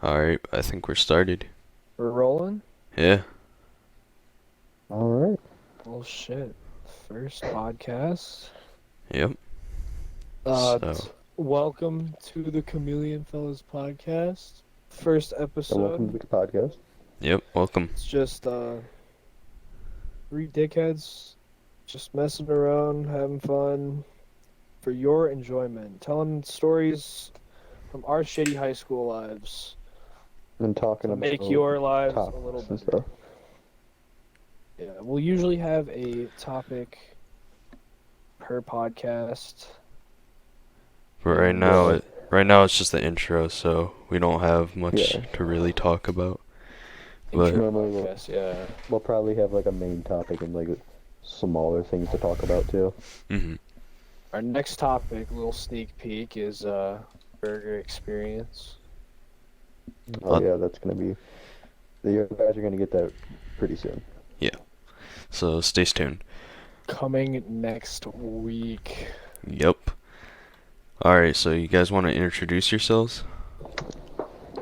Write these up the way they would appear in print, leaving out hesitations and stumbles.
Alright, I think we're started. We're rolling? Yeah. All right. Well, shit. First podcast. Yep. Uh, So, Welcome to the Chameleon Fellas podcast. First And welcome episode. to the podcast. yep, welcome. It's just three dickheads just messing around, having fun for your enjoyment, telling stories from our shitty high school lives And talking to about make your lives a topics little and better. stuff. Yeah, we'll usually have a topic per podcast. But right And, now, Yeah. right now it's just the intro, so we don't have much Yeah. to really talk about. intro But Normally podcast, yeah. We'll probably have like a main topic and like smaller things to talk about too. Our next topic, little sneak peek, is burger experience. Oh yeah, that's gonna be. You guys are gonna get that pretty soon. so stay tuned. Coming next week. Yep. Alright, so you guys want to introduce yourselves?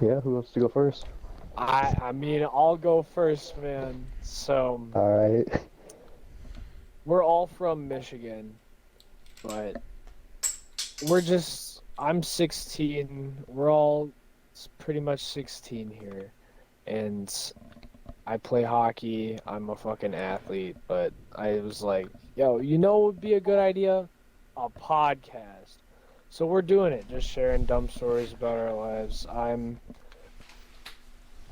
Yeah. Who wants to go first? I mean, I'll go first, man. So, All right. we're all from Michigan, but I'm 16. We're all pretty much 16 here. And I play hockey. I'm a fucking athlete, but I was like, yo, you know what would be a good idea? A podcast. So we're doing it, just sharing dumb stories about our lives. I'm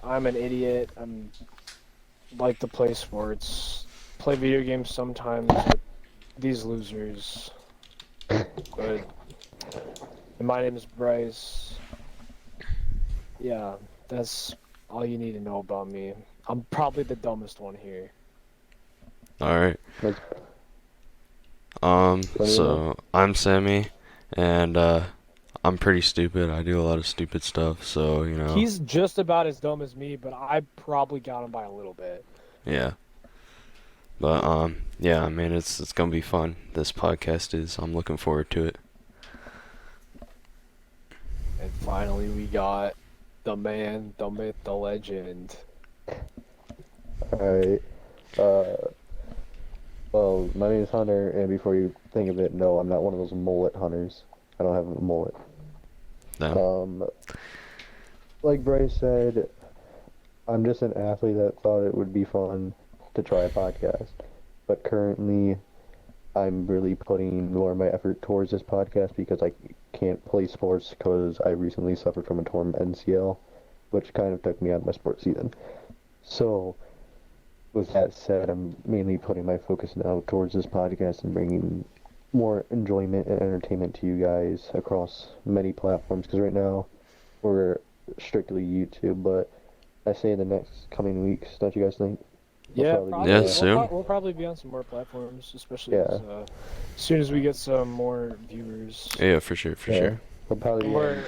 an idiot. I'm like to play sports, play video games sometimes with these losers. But and my name is Bryce. Yeah, that's all you need to know about me. I'm probably the dumbest one here. Alright. Let's- So I'm Sammy, and I'm pretty stupid. I do a lot of stupid stuff, so, you know. He's just about as dumb as me, but I probably got him by a little bit. Yeah. But yeah, I mean it's gonna be fun. This podcast is. I'm looking forward to it. And finally, we got the man, the myth, the legend. All right. Well, my name is Hunter, and before you think of it, no, I'm not one of those mullet hunters. I don't have a mullet. No. Like Bryce said, I'm just an athlete that thought it would be fun to try a podcast. But currently, I'm really putting more of my effort towards this podcast because I can't play sports because I recently suffered from a torn MCL, which kind of took me out of my sports season. So, with that said, I'm mainly putting my focus now towards this podcast and bringing more enjoyment and entertainment to you guys across many platforms. Because right now, we're strictly YouTube, but I say in the next coming weeks, don't you guys think? Yeah, probably probably. Yeah, We'll, soon. we'll probably be on some more platforms, especially Yeah. as soon as we get some more viewers. Yeah, for sure, for sure. We'll probably be We're, on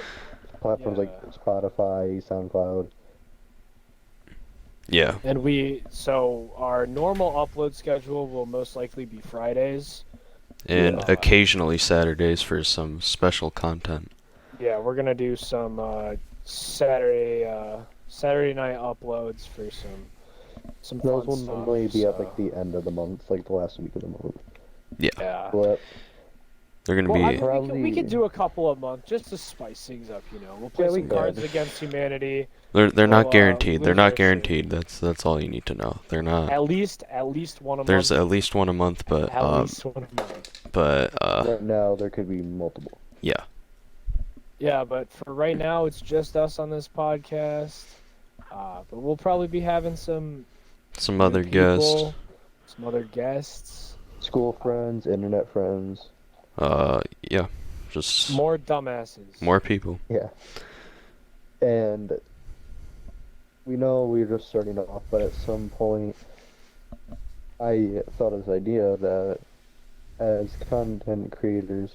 platforms like yeah. Spotify, SoundCloud. Yeah. And so our normal upload schedule will most likely be Fridays. And Yeah. occasionally Saturdays for some special content. Yeah, we're gonna do some Saturday night uploads for some Those fun will stuff. normally be at like so, the end of the month, like the last week of the month. yeah. But They're gonna Well, I be. mean, we could do a couple a month just to spice things up, you know. We'll play Yeah, we some could. Cards Against Humanity. They're not We'll, guaranteed. They're lose not our shit. guaranteed. That's all you need to know. They're not. At least one a There's month. at least one a month, but At least one a month. right now there could be multiple. yeah. Yeah, but for right now, it's just us on this podcast. But we'll probably be having some Some new other guests. people, some other guests, School friends, internet friends. Yeah. Just more dumbasses. more people. Yeah. And we know we're just starting off, but at some point I thought of this idea that as content creators,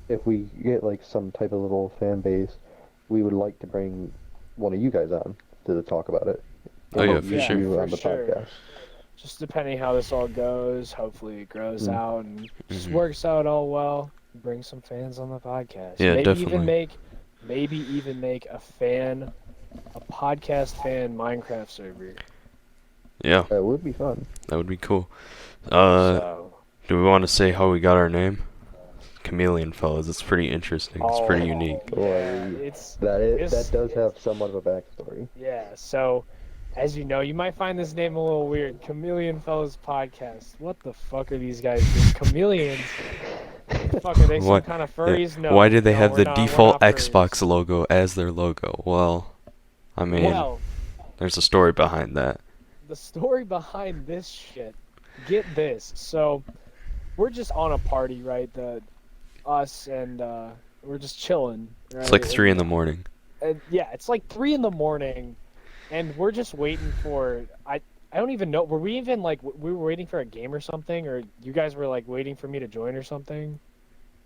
if we get like some type of little fan base, we would like to bring one of you guys on to talk about it. Oh, yeah, And for use sure. you For on the sure. podcast. Just depending how this all goes, hopefully it grows Mm. out and just Mhm. works out all well. Bring some fans on the podcast. Yeah, maybe definitely. Even make a fan a podcast fan Minecraft server. Yeah, That would be fun. that would be cool. Uh, So, do we want to say how we got our name? Chameleon fellas. It's pretty interesting. It's pretty oh unique. yeah, Boy, it's that does have somewhat of a backstory. yeah. So, as you know, you might find this name a little weird. Chameleon Fellas Podcast. What the fuck are these guys doing? Chameleons? The fuck are they? Some What? kind of furries? No. Why did they no, have we're the not, default we're not furries. Xbox logo as their logo? Well, I mean, Well, there's a story behind that. the story behind this shit. Get this. So, we're just on a party, right? Us and we're just chilling. Right? It's like 3 in the morning. And yeah, it's like 3 in the morning, and we're just waiting for I don't even know. Were we even like we were waiting for a game or something, or you guys were like waiting for me to join or something?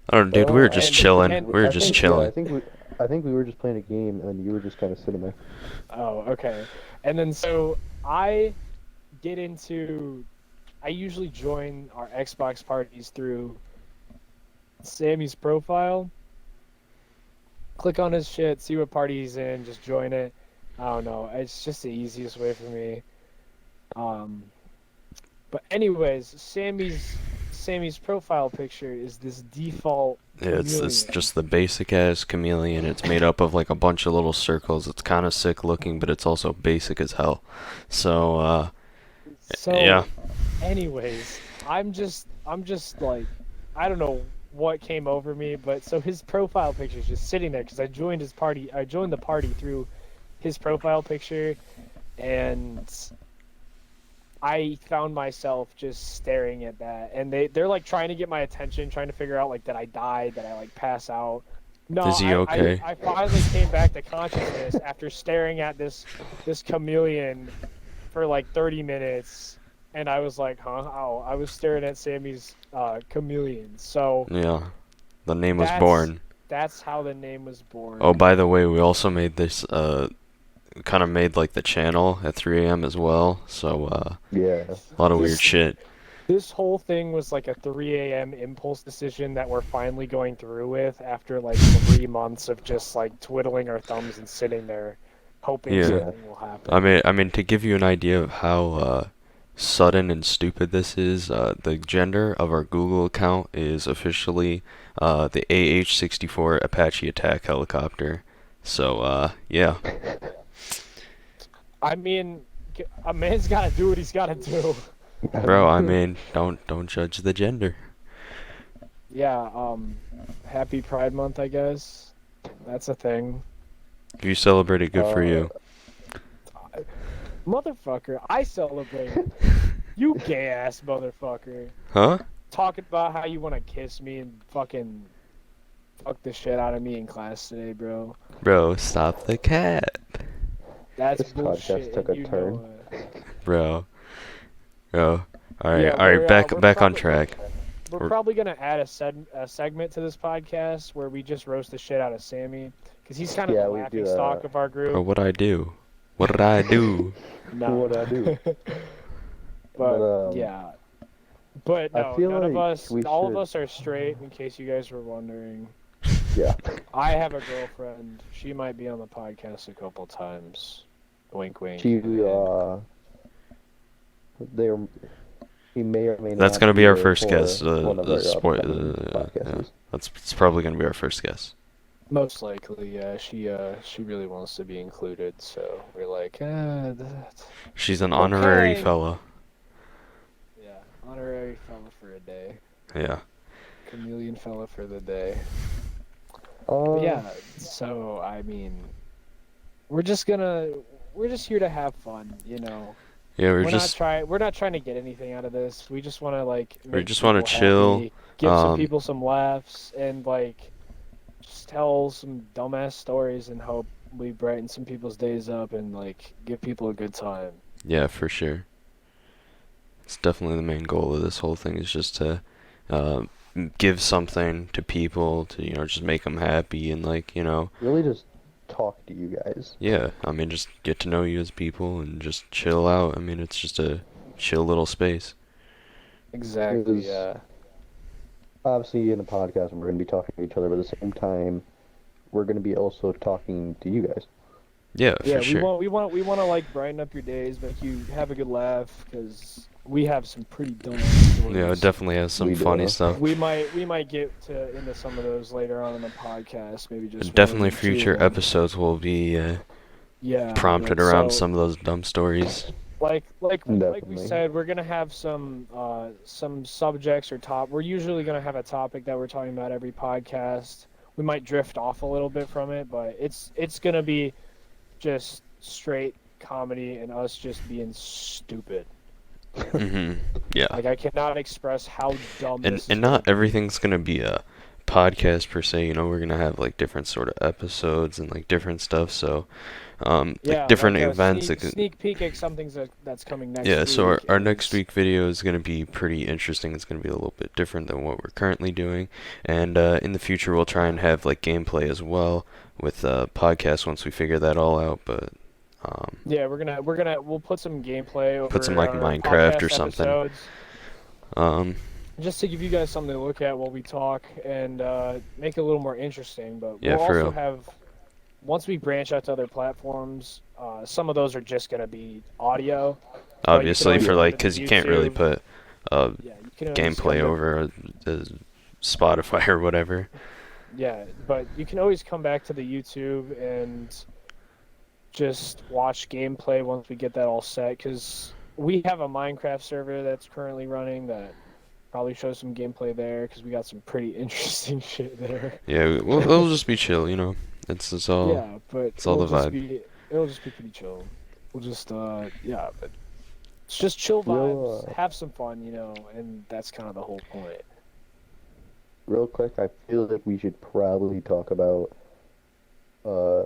I don't know, dude. We were just and- chilling. and- We were I just think- chilling. Yeah, I think we were just playing a game, and then you were just kind of sitting there. Oh, okay. And then so I usually join our Xbox parties through Sammy's profile. Click on his shit, see what party he's in, just join it. I don't know. It's just the easiest way for me. But anyways, Sammy's profile picture is this default Yeah, it's chameleon. just the basic ass chameleon. It's made up of like a bunch of little circles. It's kind of sick looking, but it's also basic as hell. So, So, yeah. anyways, I'm just like, I don't know what came over me, but so his profile picture is just sitting there because I joined his party. I joined the party through his profile picture, and I found myself just staring at that. And they're like trying to get my attention, trying to figure out like that I died, that I like pass out. No, Is he okay? I finally came back to consciousness after staring at this chameleon for like 30 minutes, and I was like, huh? Oh, I was staring at Sammy's chameleon. So Yeah. The name was That's- born. that's how the name was born. Oh, by the way, we also made this, kind of made like the channel at 3 a.m. as well. So, Yeah. a lot of weird shit. This whole thing was like a 3 a.m. impulse decision that we're finally going through with after like 3 months of just like twiddling our thumbs and sitting there hoping Yeah. something will happen. I mean, to give you an idea of how, sudden and stupid this is, the gender of our Google account is officially, the AH-64 Apache attack helicopter. So, yeah. I mean, a man's got to do what he's got to do. Bro, I mean, don't judge the gender. Yeah, happy Pride Month, I guess. That's a thing. If you celebrate it, good for you. Motherfucker, I celebrate. You gay ass motherfucker. Huh? Talking about how you want to kiss me and fucking fuck the shit out of me in class today, bro. Bro, stop the cat. That's This podcast bullshit. took and a you turn. know it. Bro. Bro. Alright, Yeah, alright, we're back on probably- track. We're probably gonna add a segment to this podcast where we just roast the shit out of Sammy, because he's kind of Yeah, the we do laughing that. stock of our group. Bro, what'd I do? What did I do? No. What'd I do? But But, yeah. But I no, feel none of like us, we all of should- us are straight. In case you guys were wondering, Yeah. I have a girlfriend. She might be on the podcast a couple times. Wink, wink. She, they're, he may or may not. That's gonna be our there first for guest. one of The our upcoming yeah. podcasts. It's probably gonna be our first guest. Most likely, yeah. She really wants to be included, so we're like, She's an honorary Okay. fella. yeah, honorary fella for a day, Yeah. chameleon fella for the day. Uh, But yeah, so I mean, we're just here to have fun, you know. Yeah, We're not trying to get anything out of this. We just want to like. make just wanna people chill, happy, give some um, people some laughs, and like, just tell some dumbass stories and hope we brighten some people's days up and like give people a good time. Yeah, for sure. It's definitely the main goal of this whole thing is just to give something to people to, just make them happy and like, really just talk to you guys. yeah, I mean, just get to know you as people and just chill out. I mean, it's just a chill little space. Exactly. Because- Yeah. Obviously, in a podcast, we're going to be talking to each other, but at the same time, we're going to be also talking to you guys. Yeah, for Yeah, sure. we want to like brighten up your days, make you have a good laugh, because we have some pretty dumbass Yeah, it stories. definitely has some We funny do. stuff. We might get to into some of those later on in the podcast, maybe just one Definitely or two future of them. episodes will be Yeah, prompted but around so some of those dumb stories. like we Definitely. said, we're gonna have some subjects or top. We're usually gonna have a topic that we're talking about every podcast. We might drift off a little bit from it, but it's gonna be just straight comedy and us just being stupid. Hmm. Yeah. Like I cannot express how dumb and this is and gonna not be. everything's gonna be a podcast per se. We're gonna have like different sort of episodes and like different stuff. So, like Yeah, different like a events. sneak peek at that's coming next Yeah. So our week our next is week video is gonna be pretty interesting. It's gonna be a little bit different than what we're currently doing, and in the future we'll try and have like gameplay as well with podcasts once we figure that all out. But yeah, we'll put some gameplay put some over like our Minecraft or podcast something. episodes Um, just to give you guys something to look at while we talk and make it a little more interesting. But yeah, we'll for also real. have once we branch out to other platforms, some of those are just gonna be audio, but you can Obviously, always for Yeah. come like, to the cause you can't really YouTube. put uh Yeah, you can always gameplay come to over Spotify or whatever. yeah, but you can always come back to the YouTube and just watch gameplay once we get that all set. Because we have a Minecraft server that's currently running that probably shows some gameplay there because we got some pretty interesting shit there. Yeah, it'll just be chill. It's all Yeah, but it's all the vibe. it'll just be pretty chill. We'll just yeah, but it's just chill vibes, Real have some fun, and that's kind of the whole point. real quick, I feel that we should probably talk about uh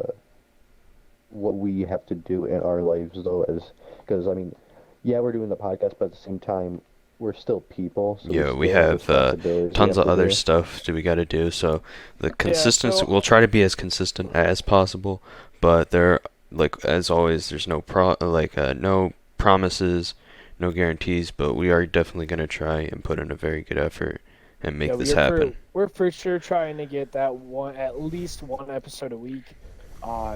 what we have to do in our lives though, as because I mean, yeah, we're doing the podcast, but at the same time, we're still people, so we Yeah, we still have have responsibilities we tons have of to other do. stuff that we got to do. So the Yeah, consistency, so we'll try to be as consistent as possible. But like as always, there's no promises, no guarantees. But we are definitely gonna try and put in a very good effort and yeah, make this happen. we're for sure trying to get that one at least one episode a week.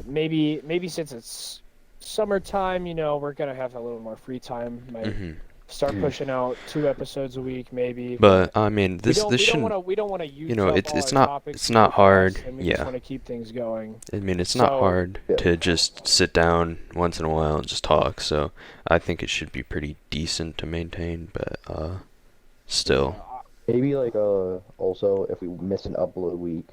Maybe since it's summertime, we're gonna have a little more free time. Might Hmm. start Mm. pushing out 2 episodes a week, maybe. But But I mean, this shouldn't. we don't want to use up It's all it's our not topics it's super not hard. fast, and we just Yeah. want to keep things going. I mean, it's not So hard Yeah. to just sit down once in a while and just talk. So I think it should be pretty decent to maintain. But yeah, still, Maybe like also if we miss an upload week,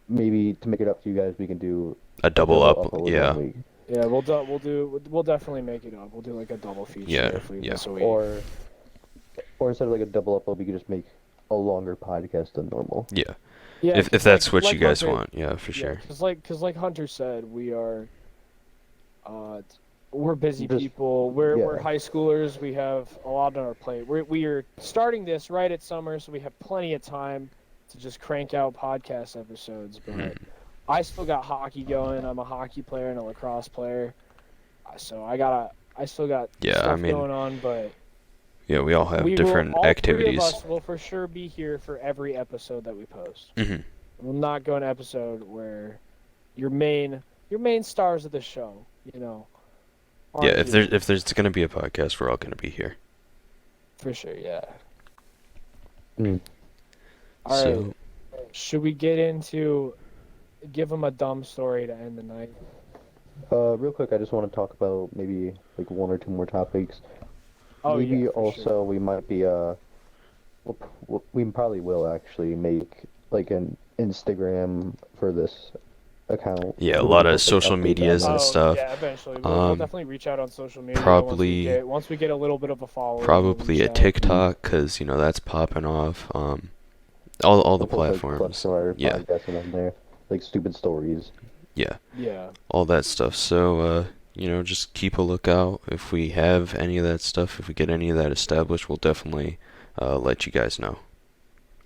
maybe to make it up to you guys, we can do a a double double up. upload Yeah. one week, yeah, we'll definitely make it up. We'll do like a double feature Yeah. if we Yeah. miss a week. or instead of like a double upload, we could just make a longer podcast than normal. Yeah. Yeah, If 'cause that's what you like guys Hunter, want, yeah, for yeah, sure. cause like Hunter said, uh, we're busy Just people. We're yeah, high schoolers. We have a lot on our plate. We are starting this right at summer, so we have plenty of time to just crank out podcast episodes. But Mhm. I still got hockey going. I'm a hockey player and a lacrosse player, so I still got Yeah, I stuff mean, going on. But yeah, we all have different all three of activities. us will for sure be here for every episode that we post. Hmm. We'll not go an episode where your main stars of the show, Yeah, aren't if here. there's gonna be a podcast, we're all gonna be here. For sure, yeah. mm. All right. So Should we get into give them a dumb story to end the night? Real quick, I just want to talk about maybe like one or two more topics. Oh Maybe yeah, for also sure. we might be we probably will actually make like an Instagram for this account yeah, a so we lot can of post like social updates on medias and there. Oh stuff. yeah, eventually we'll Um, definitely reach out on social media probably once we get a little bit of a following. We'll probably reach a out. TikTok, cause that's popping off. All the We'll post like clips platforms. from our Yeah, podcast on there, like stupid stories. yeah, Yeah. all that stuff. So just keep a lookout. If we have any of that stuff, if we get any of that established, we'll definitely let you guys know.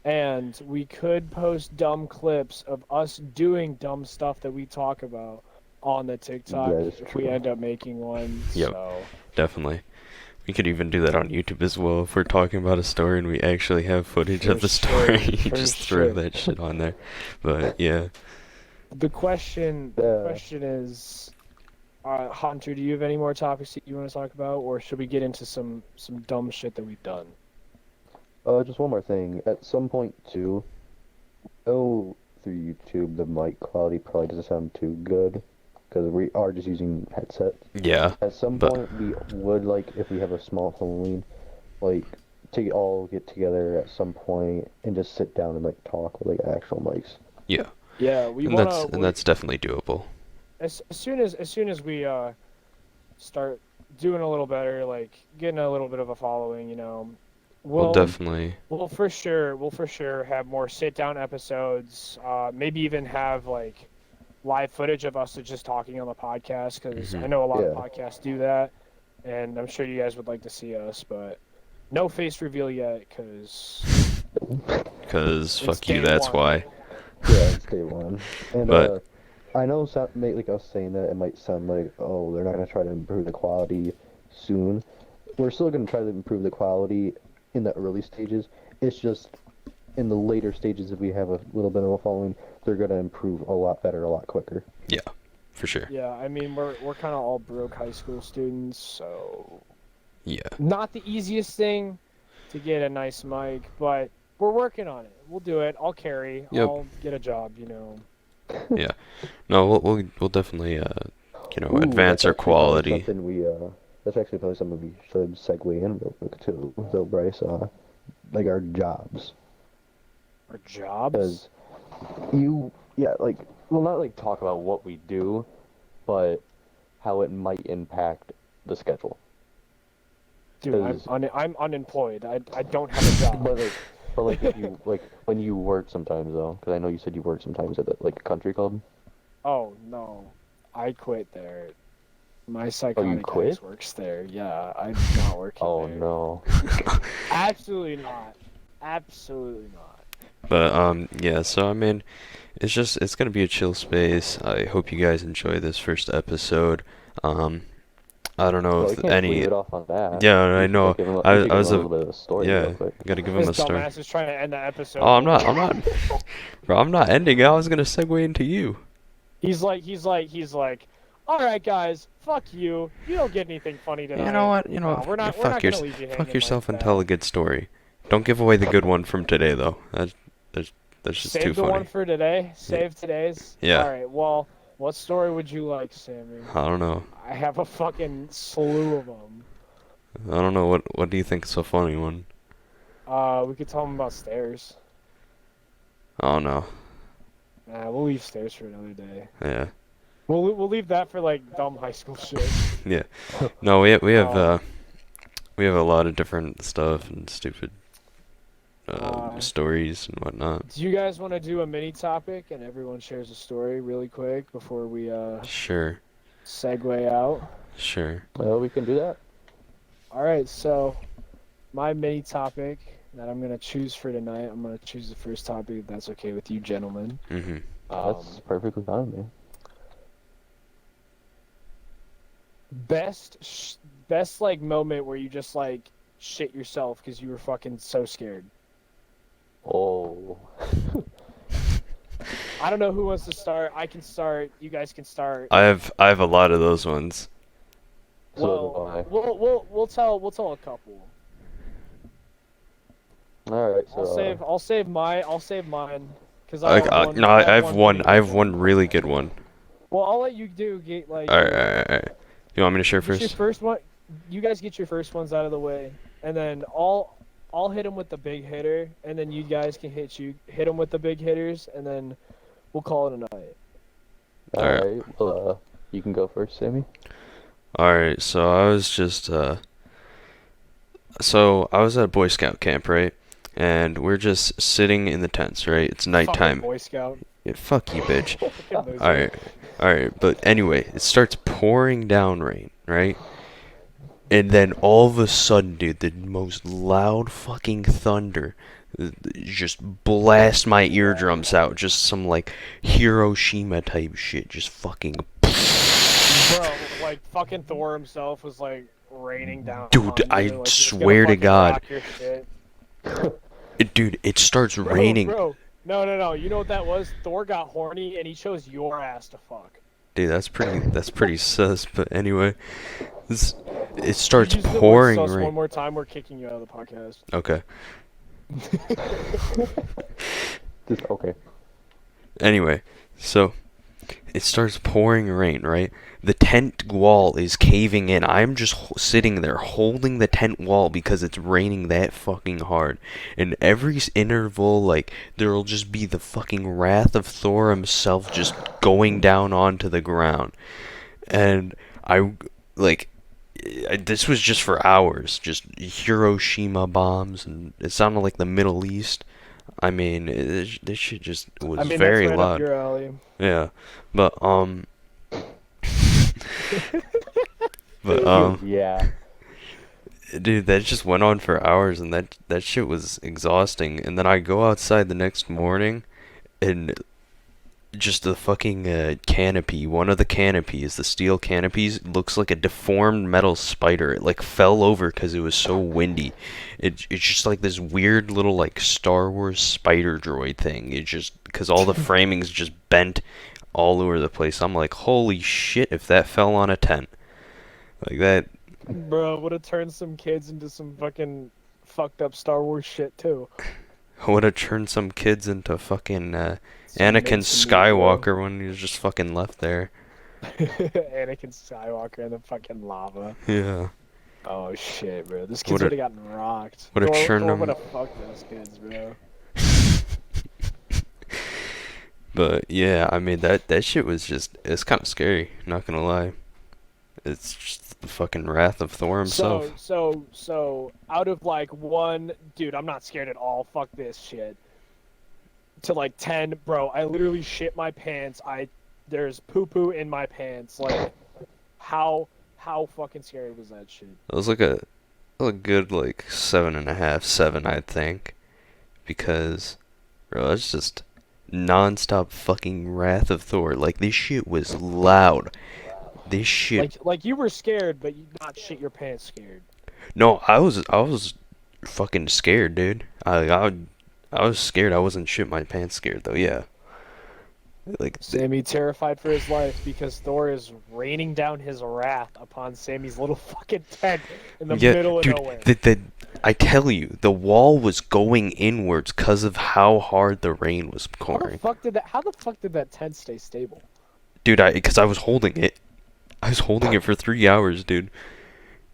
And we could post dumb clips of us doing dumb stuff that we talk about on the TikTok That is if we true. end up making one. Yep, So definitely. We could even do that on YouTube as well if we're talking about a story and we actually have footage for of the sure, story. You for just throw sure. that shit on there. But yeah, The question Uh, is, Hunter, do you have any more topics that you want to talk about, or should we get into some dumb shit that we've done? Just one more thing. At some point too, oh, through YouTube, the mic quality probably doesn't sound too good because we are just using headsets. Yeah, At some but point, we would like if we have a small following, like to all get together at some point and just sit down and like talk with like actual mics. yeah, Yeah, we and wanna. that's definitely doable. As soon as we start doing a little better, like getting a little bit of a following, We'll we'll definitely. we'll for sure have more sit down episodes. Maybe even have like live footage of us just talking on the podcast because I Mhm. know a lot of Yeah. podcasts do that, and I'm sure you guys would like to see us, but no face reveal yet because Cause it's fuck you, day that's one. why. Yeah, it's day one. And But I know like us saying that it might sound like, oh, they're not gonna try to improve the quality soon. We're still gonna try to improve the quality in the early stages. It's just in the later stages, if we have a little bit of a following, they're gonna improve a lot better, a lot quicker. yeah, for sure. Yeah, I mean we're kind of all broke high school students, so Yeah, not the easiest thing to get a nice mic, but we're working on it. We'll do it. I'll carry. Yep. I'll get a job. yeah. No, we'll definitely Ooh, advance that's our actually probably quality. something that's actually probably something we should segue in real quick too, though, Bryce. Like our jobs. Our jobs. Because yeah, like, well, not like talk about what we do, but how it might impact the schedule. Dude, I'm unemployed. I don't have a job. But like if you like when you work sometimes though, because I know you said you work sometimes at like a country club. Oh no, I quit there. My Oh, psychotic you quit? ex works there. Yeah, I'm not working Oh there. no. Absolutely not. Absolutely not. But yeah. So I mean, it's gonna be a chill space. I hope you guys enjoy this first episode. Um, I don't know Well, we if can't just leave any. it off on that. Yeah, We I should know. like give him I we should I give was him a a little bit of a story yeah. real quick. Gotta give him This a story. dumbass is trying to end the episode. Oh, I'm not. Bro, I'm not ending. I was gonna segue into you. He's like, all right, guys, fuck you. You don't get anything funny tonight. You know what? No, we're not Fuck gonna leave you fuck hanging yourself like and that. tell a good story. Don't give away the good one from today, though. That's just Save too the funny. one for today. Save today's. Yeah. All right. Well, what story would you like, Sammy? I don't know. I have a fucking slew of them. I don't know. What do you think is a funny one? We could tell them about stairs. I don't know. Nah, we'll leave stairs for another day. Yeah. We'll leave that for like dumb high school shit. Yeah. No, Um, we have a lot of different stuff and stupid Uh, stories and whatnot. Do you guys want to do a mini topic and everyone shares a story really quick before we Sure. segue out? Sure. Well, we can do that. All right, so my mini topic that I'm gonna choose for tonight, I'm gonna choose the first topic if that's okay with you, gentlemen. Mhm. That's perfectly fine, man. Best like moment where you just like shit yourself because you were fucking so scared. Oh. I don't know who wants to start. I can start. You guys can start. I have a lot of those ones. So do Well, I. we'll tell a couple. All right. So I'll save mine because I Like have one. no, I have one. pretty I good have one really good one. Well, I'll let you do get like. All right, all right, all right. You want me to share Get your first? first one. You guys get your first ones out of the way, and then I'll hit them with the big hitter, and then you guys can hit them with the big hitters, and then we'll call it a night. all Alright. right. Well, you can go first, Sammy. All right. So I was just so I was at Boy Scout camp, right? And we're just sitting in the tents, right? It's Fucking nighttime. Boy Scout. Yeah, fuck you, bitch. Fucking loser. Alright, alright, but anyway, it starts pouring down rain, right? And then all of a sudden, dude, the most loud fucking thunder just blast my eardrums out. Just some like Hiroshima type shit. Just fucking. Bro, like fucking Thor himself was like raining down. Dude, on you, I like, he was gonna swear to fucking God. rock your shit. Dude, it starts Bro, raining. Bro, no. You know what that was? Thor got horny and he chose your ass to fuck. Dude, that's pretty sus. But anyway, this, it If you starts use the word pouring sus rain. one more time, we're kicking you out of the podcast. Okay. Just okay. Anyway, so it starts pouring rain, right? The tent wall is caving in. I'm just sitting there holding the tent wall because it's raining that fucking hard. And every interval, like, there'll just be the fucking wrath of Thor himself just going down onto the ground. And I, like, this was just for hours. Just Hiroshima bombs, and it sounded like the Middle East. I mean, this shit just was I mean, that's very right up loud. your alley. Yeah, but but Yeah. dude, that just went on for hours, and that shit was exhausting. And then I go outside the next morning, and just the fucking canopy, one of the canopies, the steel canopies, looks like a deformed metal spider. It like fell over because it was so windy. It's just like this weird little like Star Wars spider droid thing. It just because all the framings just bent all over the place. I'm like, holy shit! If that fell on a tent like that, Bro, would have turned some kids into some fucking fucked up Star Wars shit too. would have turned some kids into fucking Some Anakin mincemeat, bro. Skywalker when he was just fucking left there. Anakin Skywalker and the fucking lava. Yeah, Oh shit, bro. This kid's Would've- would have gotten rocked. would've turned Thor him- would have fucked those kids, bro. But yeah, I mean that shit was just it's kind of scary. Not gonna lie, it's just the fucking wrath of Thor himself. So, out of like one, dude, I'm not scared at all. Fuck this shit. To like 10, bro, I literally shit my pants. There's poo poo in my pants. Like, how fucking scary was that shit? It was like a good like 7.5, 7 I think, because bro, it's just non-stop fucking wrath of Thor. Like this shit was loud. This shit. Like you were scared, but you not shit your pants scared. No, I was fucking scared, dude. I was scared. I wasn't shit my pants scared though. Yeah. Like Sammy terrified for his life because Thor is raining down his wrath upon Sammy's little fucking tent in the yeah, middle of dude. nowhere. I tell you, the wall was going inwards because of how hard the rain was pouring. How the fuck did that tent stay stable? Dude, because I was holding it. I was holding it for 3 hours, dude.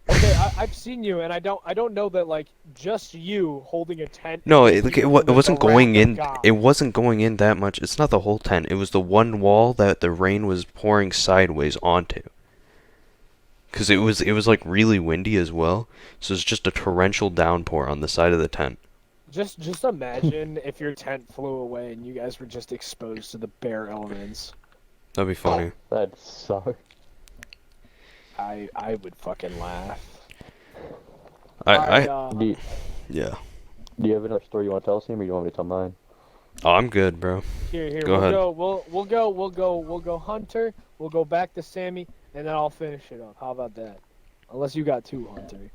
Okay, I've seen you, and I don't know that like just you holding a tent. No, is it equal to the wasn't wrath going of in. God. It wasn't going in that much. It's not the whole tent. It was the one wall that the rain was pouring sideways onto. Cause it was like really windy as well. So it's just a torrential downpour on the side of the tent. Just imagine if your tent flew away and you guys were just exposed to the bare elements. That'd be funny. That sucks. I would fucking laugh. I yeah. Do you have another story you want to tell us, Sam, or do you want me to tell mine? Oh, I'm good, bro. Here, Go ahead. we'll go Hunter, we'll go back to Sammy, and then I'll finish it up. How about that? Unless you got two, Hunter.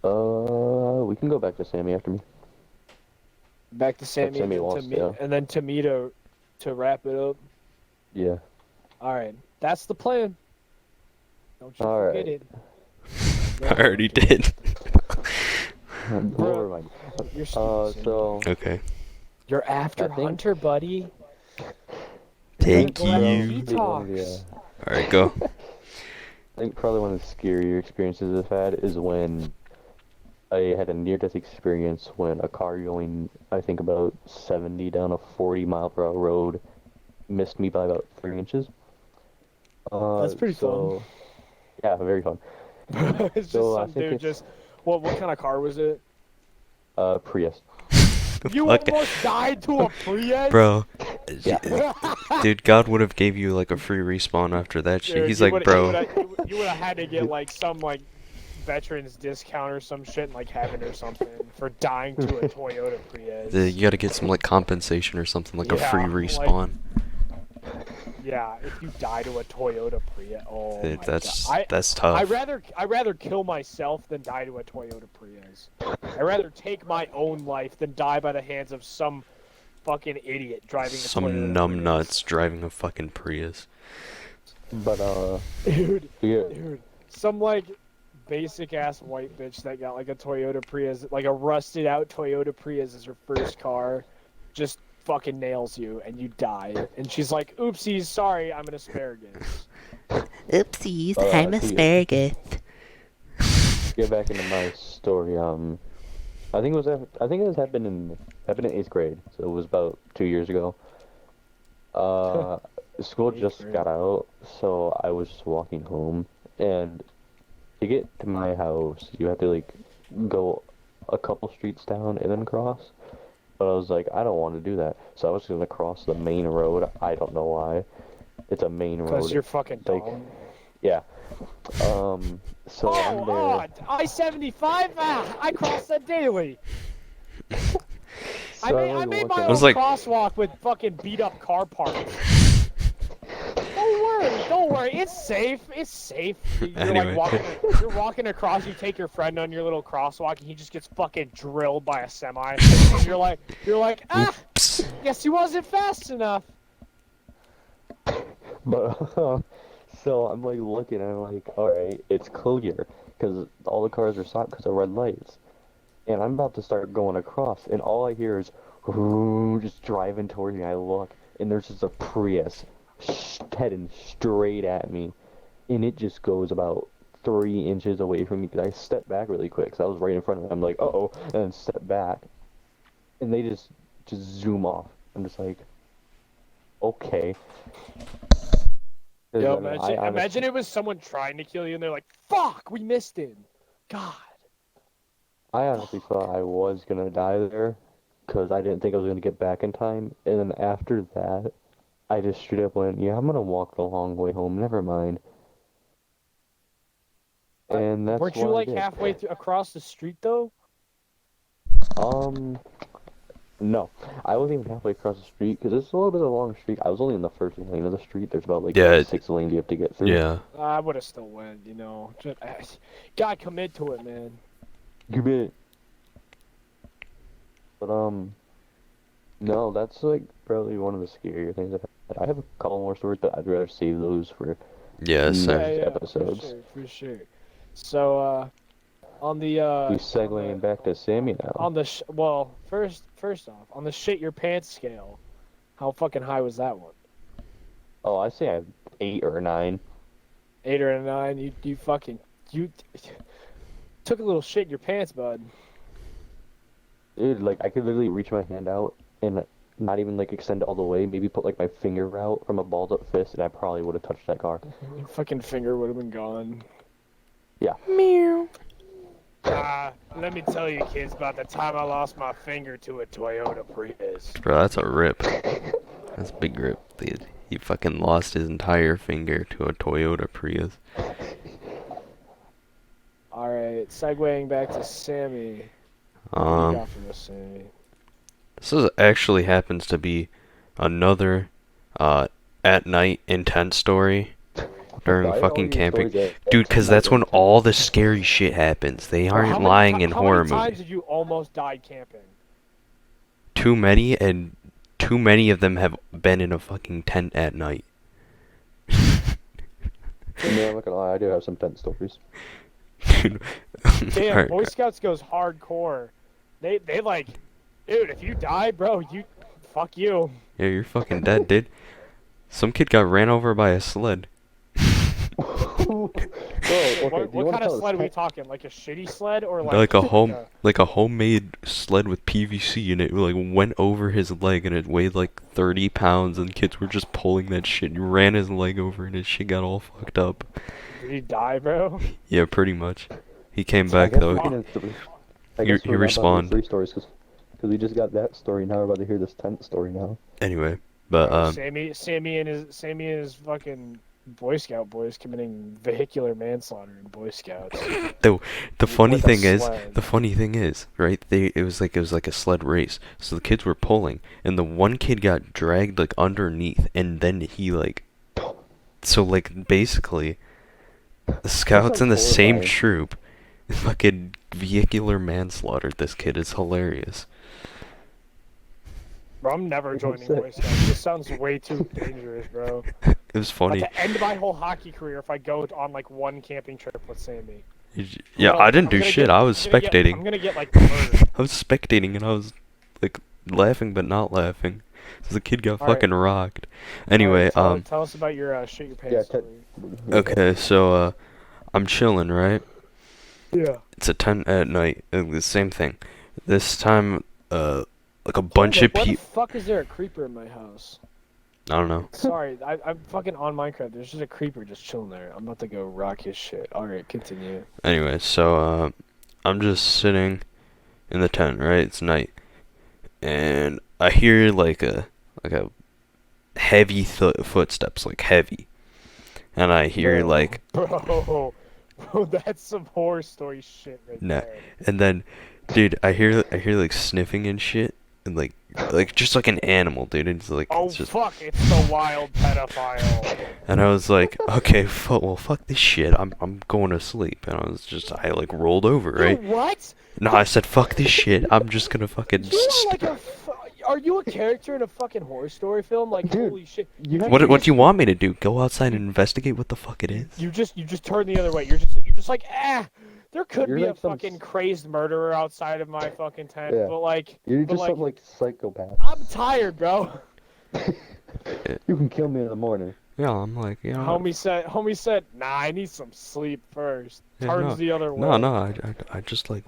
We can go back to Sammy after me. Back to Sammy, Sammy and, wants to me, to. and then to me to wrap it up. Yeah. Alright, that's the plan. Don't you All forget right. it. I already did. Never mind. You're stupid, Sammy. So Okay. You're after I think- Hunter, buddy. Thank Go ahead, you. He talks. All right, go. I think probably one of the scarier experiences I've had is when I had a near-death experience when a car going, I think, about 70 down a 40-mile-per-hour road missed me by about 3 inches. That's pretty fun. Yeah, very fun. It's just So, I some think dude it's- just. What kind of car was it? Prius. You Fuck it. almost died to a Prius? Bro, Yeah. dude, God would have gave you like a free respawn after that shit. Dude, He's you like, would- bro, You would have had to get like some like veterans discount or some shit in like heaven or something for dying to a Toyota Prius. you gotta get some like compensation or something, like a free Yeah, respawn. Yeah, if you die to a Toyota Prius, oh Dude, my that's God. that's tough. I'd rather kill myself than die to a Toyota Prius. I'd rather take my own life than die by the hands of some fucking idiot driving a Some Toyota numbnuts driving a fucking Prius. But Dude, yeah, dude, some like basic ass white bitch that got like a Toyota Prius, like a rusted out Toyota Prius as her first car, just fucking nails you and you die. And she's like, "Oopsies, sorry, I'm an asparagus." Oopsies, I'm asparagus. get back into my story. I think it was happened in 8th grade, so it was about 2 years ago. School Eighth just grade. got out, so I was just walking home, and to get to my house, you have to like go a couple streets down and then cross. But I was like, I don't want to do that, so I was gonna cross the main road. I don't know why. It's a main road. Because you're fucking like, dumb. yeah. So I'm there. I-75? Ah, I cross that daily. I So made, I'm, I made looking my at- own was like- crosswalk with fucking beat up car parts. Don't worry, it's safe. It's safe. You're Anyway. you're walking across. You take your friend on your little crosswalk, and he just gets fucking drilled by a semi. And you're like, ah, guess he wasn't fast enough. But so I'm like looking, and I'm like, all right, it's clear because all the cars are stopped because of red lights, and I'm about to start going across, and all I hear is just driving towards me. I look, and there's just a Prius heading straight at me, and it just goes about 3 inches away from me. I step back really quick, because I was right in front of them. I'm like, uh-oh, and then step back, and they just zoom off. I'm just like, okay. 'Cause, Yo, I mean, imagine it was someone trying to kill you, and they're like, "Fuck, we missed him." God. I honestly thought I was gonna die there, because I didn't think I was gonna get back in time. And then after that, I just straight up went, yeah, I'm gonna walk the long way home. Never mind. And that's Weren't what you I like did. halfway across the street though? No, I wasn't even halfway across the street because it's a little bit of a long street. I was only in the first lane of the street. There's about like Yeah, 6 lanes you have to get through. Yeah. I would have still went, you know. Gotta commit to it, man. You bet. But no, that's like probably one of the scarier things I've had. I have a couple more stories, but I'd rather save those for Yeah, next same. episodes. For sure. So, on the We segueing back to Sammy now. on the first off, on the shit your pants scale, how fucking high was that one? Oh, I say I have 8 or 9. 8 or a 9? You fucking took a little shit in your pants, bud. Dude, like I could literally reach my hand out and not even like extend all the way. Maybe put like my finger out from a balled up fist, and I probably would have touched that car. Your fucking finger would have been gone. Yeah. Meow. Let me tell you, kids, about the time I lost my finger to a Toyota Prius. Bro, that's a rip. That's a big rip, dude. He fucking lost his entire finger to a Toyota Prius. Alright, segueing back to Sammy. What do you got for us, Sammy? This actually happens to be another at night intense story during Why are all fucking your camping. stories at Dude, because night that's when intense? all the scary shit happens. They aren't How lying in how horror many times movies. did you almost die camping? Too many, and too many of them have been in a fucking tent at night. Man, I'm not gonna lie, I do have some tent stories. Dude. Damn, Alright, Boy Scouts goes hardcore. They like, dude, if you die, bro, fuck you. yeah, you're fucking dead, dude. Some kid got ran over by a sled. Bro, okay, What do you wanna kind of tell sled are we us? talking? Like a shitty sled or like Like a homemade sled with PVC, and it like went over his leg, and it weighed like 30 pounds, and kids were just pulling that shit. He ran his leg over, and his shit got all fucked up. Did he die, bro? Yeah, pretty much. He came I back guess though. we can th- I He guess we're not about to respawned. do 3 stories because we just got that story. Now we're about to hear this tent story now. Anyway, but Sammy and his fucking Boy Scout boys committing vehicular manslaughter in Boy Scouts. the funny With a thing is, sled. right? It was like a sled race. So the kids were pulling, and the one kid got dragged like underneath, and then he like, so like basically, the scouts in the same horrifying. troop, fucking vehicular manslaughtered this kid. It's hilarious. Bro, I'm never joining Sick. Boy Scouts. This sounds way too dangerous, bro. It was But funny. to end my whole hockey career if I go on like one camping trip with Sammy. Yeah, Bro, I didn't I'm do gonna shit. get- I was I'm gonna get- spectating. I'm gonna get like murdered. I was spectating and I was like laughing but not laughing. So the kid got All right. fucking rocked. Anyway, All right, tell us about your shit your Yeah, pants story. okay, so I'm chilling, right? Yeah. It's at 10 at night. The same thing. This time, like a bunch of Why the people. fuck is there a creeper in my house? I don't know. Sorry, I'm fucking on Minecraft. There's just a creeper just chilling there. I'm about to go rock his shit. All right, continue. Anyway, so I'm just sitting in the tent, right? It's night, and I hear like a heavy footsteps, like heavy, and I hear Bro. like, Bro, that's some horror story shit right Nah. there. and then, dude, I hear like sniffing and shit, and like just like an animal, dude. It's like Oh it's just, fuck, it's the wild pedophile. and I was like, okay, fuck this shit. I'm going to sleep, and I like rolled over, right? You what? No, I said fuck this shit. I'm just gonna fucking. You are like are you a character in a fucking horror story film? Like, Dude, holy shit. you have What do you want me to do? Go outside and investigate what the fuck it is? You just turn the other way. You're just like, there could You're be like a some fucking crazy murderer outside of my fucking tent, Yeah. but like, You're but just some like psychopath. I'm tired, bro. You can kill me in the morning. Yeah, I'm like, you know. Homie said, nah, I need some sleep first. Yeah, Turns no. the other way. No, I just like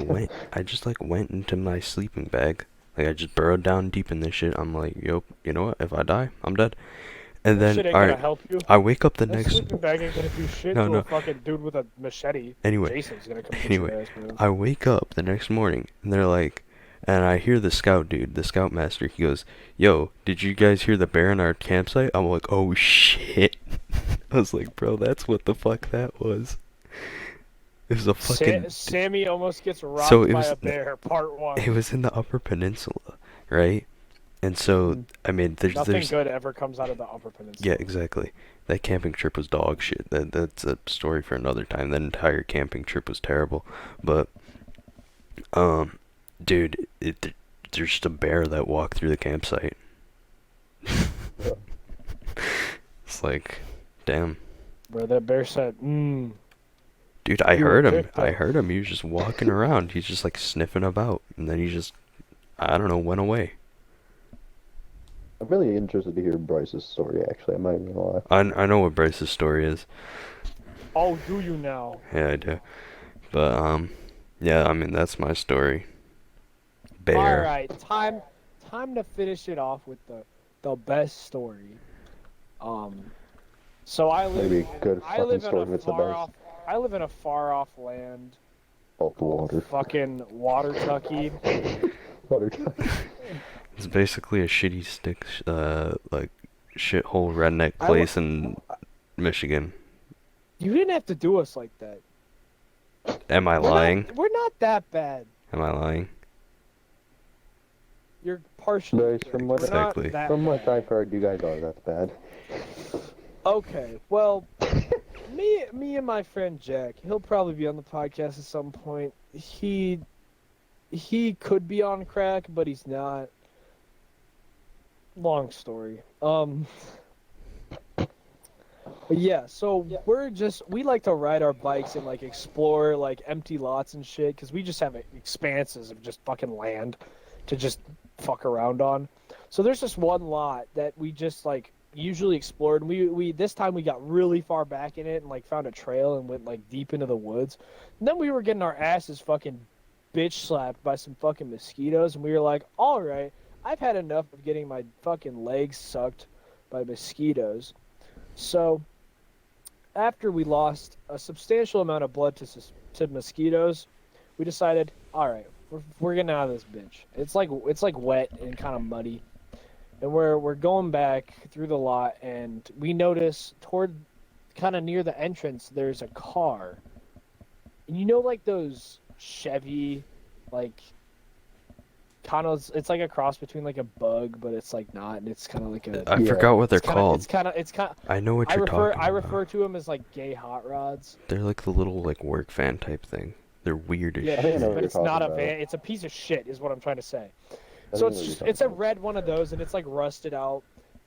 went into my sleeping bag. Like I just burrowed down deep in this shit. I'm like, yo, you know what? If I die, I'm dead. And That shit then, ain't gonna alright, help you. I wake up the That next. sleeping bag ain't gonna do shit No, to no. a fucking dude with a machete. Anyway, Jason's gonna come get anyway, your ass, bro. I wake up the next morning and they're like, and I hear the scout dude, the scoutmaster. He goes, "Yo, did you guys hear the bear in our campsite?" I'm like, "Oh shit!" I was like, "Bro, that's what the fuck that was." It was a fucking. Sammy almost gets robbed So it by was- a bear. Part 1. It was in the Upper Peninsula, right? And so, I mean, Nothing there's good ever comes out of the Upper Peninsula. yeah, exactly. That camping trip was dog shit. That's a story for another time. That entire camping trip was terrible. But, dude, there's just a bear that walked through the campsite. It's like, damn. Bro, that bear said, Dude, I You heard were him. picked I up. heard him. He was just walking around. He's just like sniffing about. And then he just, I don't know, went away. I'm really interested to hear Bryce's story. Actually, I'm not even gonna lie. I know what Bryce's story is. oh, do you now? Yeah, I do. But, yeah, I mean, that's my story. Bear. All right, time to finish it off with the best story. So I live Maybe a good I fucking live in story a if it's the far best. off I live in a far off land, Oh, the water. fucking Watertucky. Water. It's basically a shitty stick, like, shithole redneck I place in Michigan. You didn't have to do us like that. Am I lying? We're not that bad. Am I lying? You're partially. Bryce, correct. from what- We're not Exactly. that From what bad. I've heard, you guys are. That's bad. Okay, well, me and my friend Jack, he'll probably be on the podcast at some point. He could be on crack, but he's not. Long story. But yeah, so we like to ride our bikes and like explore like empty lots and shit because we just have expanses of just fucking land to just fuck around on. So there's this one lot that we just like usually explored, and we this time we got really far back in it and like found a trail and went like deep into the woods. And then we were getting our asses fucking bitch slapped by some fucking mosquitoes, and we were like, all right, I've had enough of getting my fucking legs sucked by mosquitoes. So after we lost a substantial amount of blood to mosquitoes, we decided, all right, we're getting out of this bitch. It's like wet and kind of muddy, and we're going back through the lot, and we notice toward kind of near the entrance there's a car, and you know like those Chevy, like kind of it's like a cross between like a Bug, but it's like not, and it's kind of like a. I Yeah. forgot what they're It's kinda, called. It's kind of. I know what you're talking I about. refer to them as like gay hot rods. They're like the little like work van type thing. They're weird as Yeah, I think I shit. know what but you're it's not a talking van. about. It's a piece of shit, is what I'm trying to say. So I think I know what you're it's talking a about. red one of those, and it's like rusted out.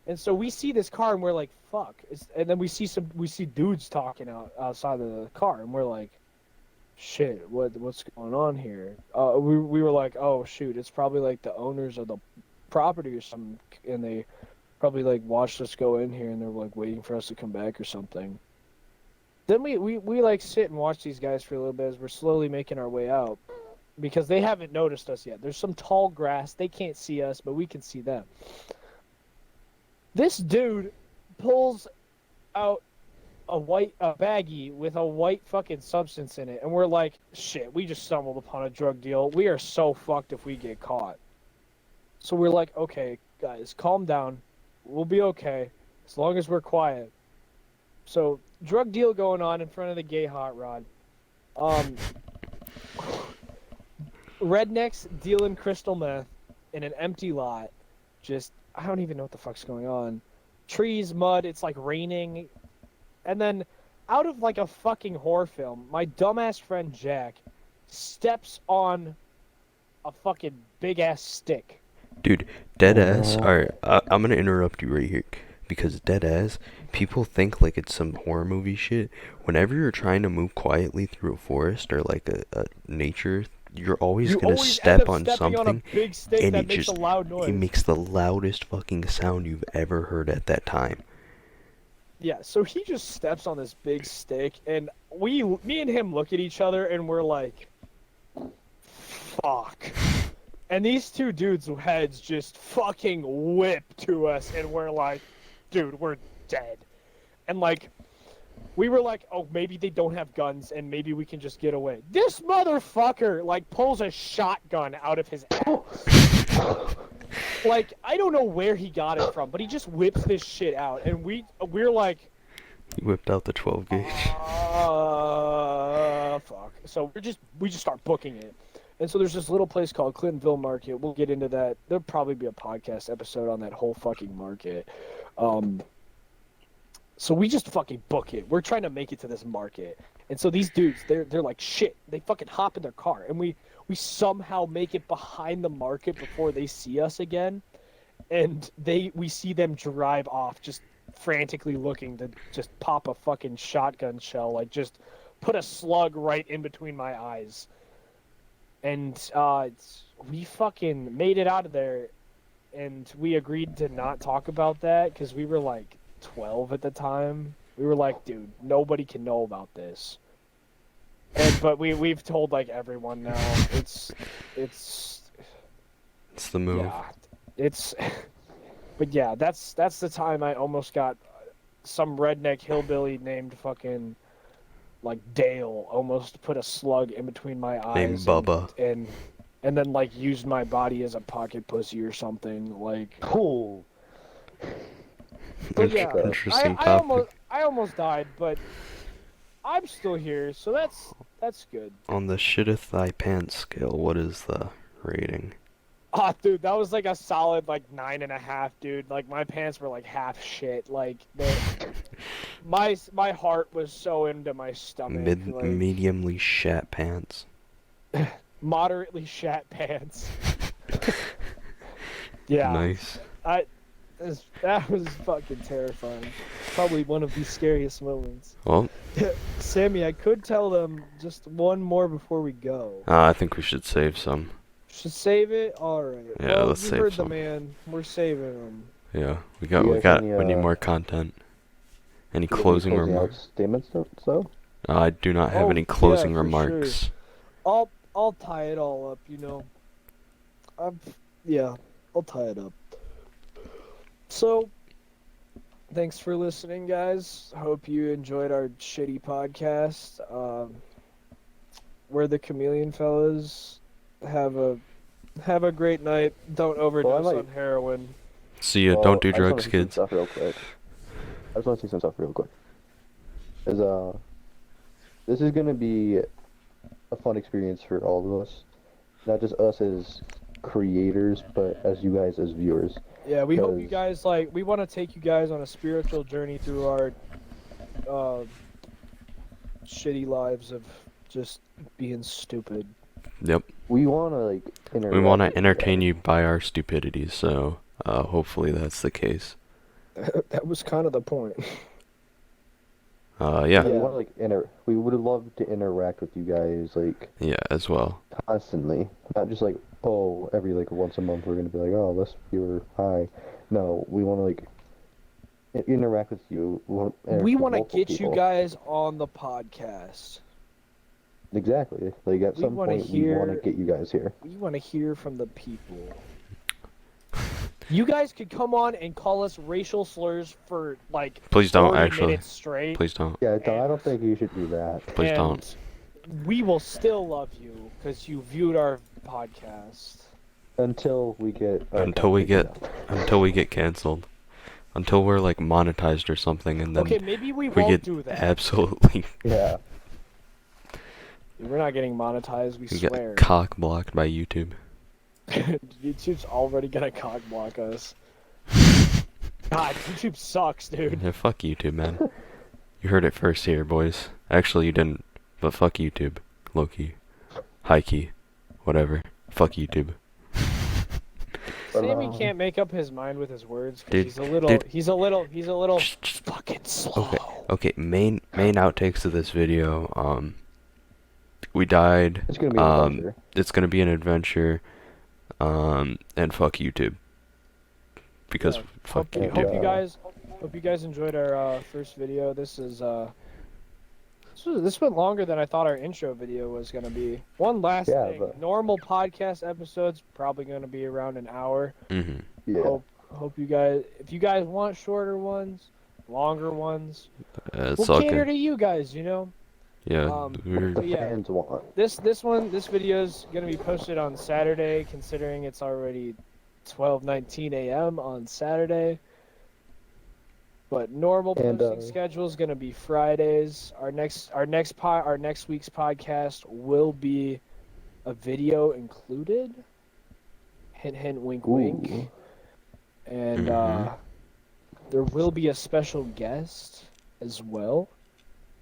And so we see this car, and we're like, "Fuck!" And then we see dudes talking outside of the car, and we're like, "Shit, what's going on here?" We were like, "Oh shoot, it's probably like the owners of the property or something," and they probably like watched us go in here, and they're like waiting for us to come back or something. Then we like sit and watch these guys for a little bit as we're slowly making our way out because they haven't noticed us yet. There's some tall grass. They can't see us, but we can see them. This dude pulls out a baggie with a white fucking substance in it, and we're like, shit, we just stumbled upon a drug deal. We are so fucked if we get caught. So we're like, okay, guys, calm down. We'll be okay as long as we're quiet. So drug deal going on in front of the gay hot rod. Rednecks dealing crystal meth in an empty lot. Just, I don't even know what the fuck's going on. Trees, mud, it's like raining. And then, out of like a fucking horror film, my dumbass friend Jack steps on a fucking big ass stick. Dude, dead ass. Alright, I'm gonna interrupt you right here because dead ass. People think like it's some horror movie shit. Whenever you're trying to move quietly through a forest or like a nature, you're always gonna always step end up on stepping on a something, big stick and that it makes just a loud noise. it makes the loudest fucking sound you've ever heard at that time. Yeah, so he just steps on this big stick, and me and him look at each other, and we're like, fuck. And these two dudes' heads just fucking whip to us, and we're like, dude, we're dead. And like, we were like, oh, maybe they don't have guns, and maybe we can just get away. This motherfucker, like, pulls a shotgun out of his ass. Like, I don't know where he got it from, but he just whips this shit out, and we're like, He whipped out the 12 gauge. fuck. So we just start booking it. And so there's this little place called Clintonville Market. We'll get into that. There'll probably be a podcast episode on that whole fucking market. So we just fucking book it. We're trying to make it to this market. And so these dudes, they're like, shit. They fucking hop in their car. And we somehow make it behind the market before they see us again. And we see them drive off, just frantically looking to just pop a fucking shotgun shell, like just put a slug right in between my eyes. And we fucking made it out of there, and we agreed to not talk about that because we were like 12 at the time. We were like, dude, nobody can know about this. But we've told like everyone now. It's the move. yeah, but yeah, that's the time I almost got some redneck hillbilly named fucking like Dale almost put a slug in between my eyes Named Bubba. and then like used my body as a pocket pussy or something like. Cool. But yeah, Interesting I topic. almost died, but I'm still here, so that's good. On the shitteth thy pants scale, what is the rating? Ah, dude, that was like a solid like 9.5, dude. Like my pants were like half shit. Like my heart was so into my stomach. Like, Mediumly shat pants. moderately shat pants. Yeah. Nice. That was fucking terrifying. Probably one of the scariest moments. Well, Sammy, I could tell them just one more before we go. I think we should save some. Should save it? Alright. Yeah, well, let's you save heard some. the man. We're saving them. Yeah, we any, need more content. Any Do you have any closing out remarks? statements, so? I do not have Oh, any closing yeah, for remarks. I'll tie it all up, you know. Yeah, I'll tie it up. So, thanks for listening, guys. Hope you enjoyed our shitty podcast. We're the Chameleon fellas. Have a great night. Don't overdose on heroin. See ya. Well, Don't do I just wanna drugs, say some kids. stuff real quick. I just want to say some stuff real quick. This is gonna be a fun experience for all of us, not just us as creators, but as you guys as viewers. Yeah, we hope you Because- guys we want to take you guys on a spiritual journey through our shitty lives of just being stupid. Yep. We want to like interact We want to with you entertain guys. you by our stupidity, so hopefully that's the case. That was kind of the point. Yeah. Yeah, we Yeah. want to like we would love to interact with you guys like Yeah, as well. constantly, not just like, oh, every like once a month we're gonna be like, oh, let's viewer, hi. No, we want to like interact with you. We want to interact We with want to multiple get you people. guys on the podcast. Exactly. Like at We some want to point we want to hear. get you guys here. We want to hear from the people. You guys could come on and call us racial slurs for like Please don't 40 actually. minutes straight. Please don't. Yeah, I don't think you should do that. Please and don't. we will still love you because you viewed our podcast. Until we get our Until we account get taken until we get canceled. Until we're like monetized or something, and then Okay, maybe we we won't get do that. absolutely down. Yeah. We're not getting monetized, we we swear. get cock blocked by YouTube. YouTube's already gonna cock block us. God, YouTube sucks, dude. Yeah, fuck YouTube, man. You heard it first here, boys. Actually, you didn't, but fuck YouTube. Low key, high key, whatever. Fuck YouTube. Sammy can't make up his mind with his words Dude, because he's a little fucking slow. Okay. Main outtakes of this video. We died. It's gonna be an adventure. It's gonna be an adventure. And fuck YouTube. Because Yeah, fuck hope YouTube. you guys enjoyed our first video. This went longer than I thought our intro video was gonna be. One last Yeah, thing, but- normal podcast episodes probably gonna be around an hour. Mm-hmm. Yeah. Hope you guys, if you guys want shorter ones, longer ones, It's we'll all cater good. to you guys. You know. Yeah. The But yeah. fans want. This video's gonna be posted on Saturday, considering it's already 12:19 a.m. on Saturday. But normal And, posting schedule is gonna be Fridays. Our next week's podcast will be a video included. Hint, hint, wink, wink. Ooh. And Mhm. there will be a special guest as well,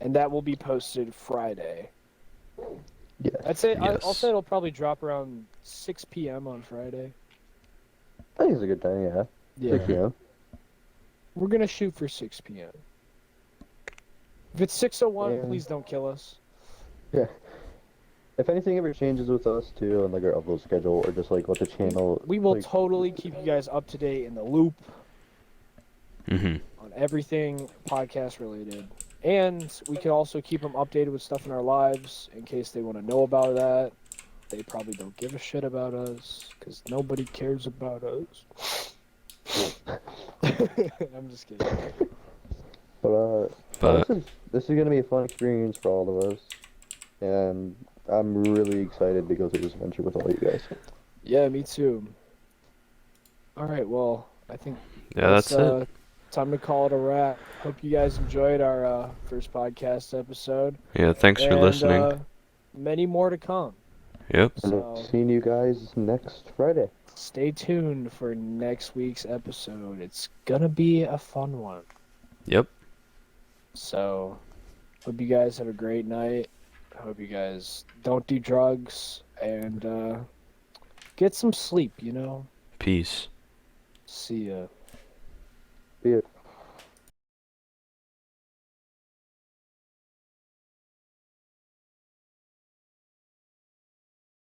and that will be posted Friday. Yes. I'd say I'll Yes. say it'll probably drop around 6 p.m. on Friday. I think it's a good time. Yeah. Yeah, 6 p.m. we're gonna shoot for 6 p.m. If it's 6:01, Yeah. please don't kill us. Yeah. If anything ever changes with us too, on like our upload schedule or just like what the channel, We will like, totally keep you guys up to date in the loop Mm-hmm. on everything podcast related. And we can also keep them updated with stuff in our lives in case they want to know about that. They probably don't give a shit about us because nobody cares about us. I'm just kidding. But this is gonna be a fun experience for all of us, and I'm really excited to go through this adventure with all you guys. Yeah, me too. All right, well, I think Yeah, that's it. Time to call it a wrap. Hope you guys enjoyed our first podcast episode. Yeah, thanks for And, listening. Many more to come. Yep. And So seeing you guys next Friday. stay tuned for next week's episode. It's gonna be a fun one. Yep. So, hope you guys have a great night. Hope you guys don't do drugs and get some sleep, you know? Peace. See ya. See ya.